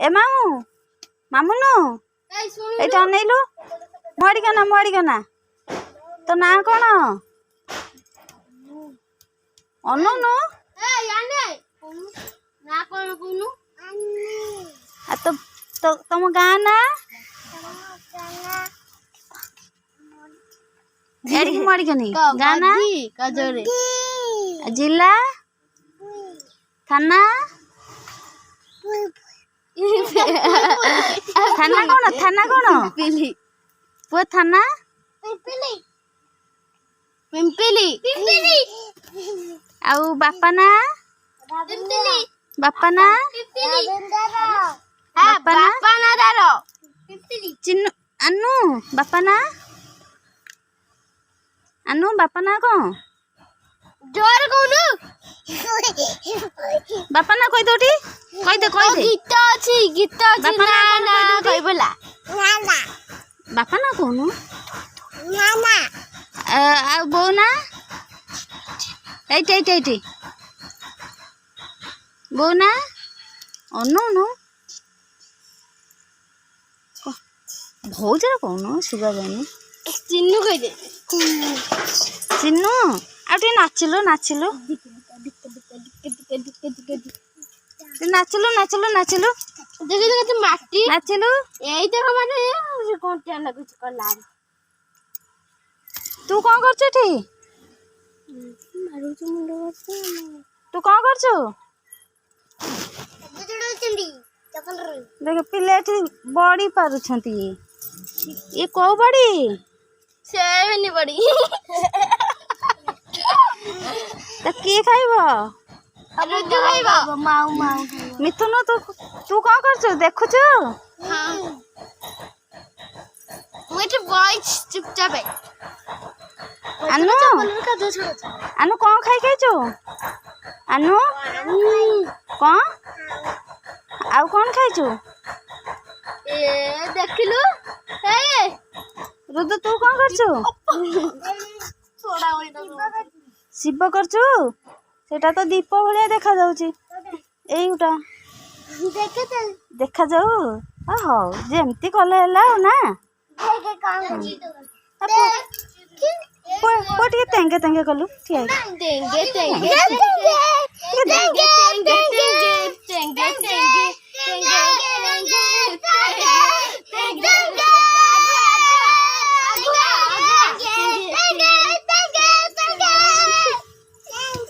ए मामू मामुनु एटा अनेलु मरिगना तो ना कौन अनुनु तो तुम गाँ ना एड़ी मरिगनी गाँ ना जिला थाना थाना कौन पुआ थाना पिंपिली आउ बापा ना बापा ना दारो चिन्नु अनु बापा ना कौन जोर कोनु बापा ना कहि दोटी कहि दे गीत अछि ना कहि बोला बापा ना कोनु आ बो ना एटे बो ना अनु भौजर कौन सुगा जानी चिन्नू कहि दे चिन्नू आटे नाचिलो नाचिलो देख देख माटी नाचिलो एई देखो माने कोन टिया लागु छ कलार तू कौन करछु ठी मारू छ मुंडो तू कौन करछु जडो चंडी चकल रे देख पिलेठी बड़ी पारुछंती ये को बड़ी सेवनी बड़ी त के खाइबो रुद्र खाइबो माऊ मिथुन तू कौन करछु देखुछु हां मुझे बॉयज चुपचाप है अनु कौन खाइछु अनु कौन आउ कौन खाइछु ए देखलु ए रुद्र तू कौन करछु थोड़ा होई शिव करछु सेटा तो दीप भलिया देखा जाउची एइटा देखा जाऊ हो जेमती कले हला ना पोटी तेंगे कलु ठीक देंगे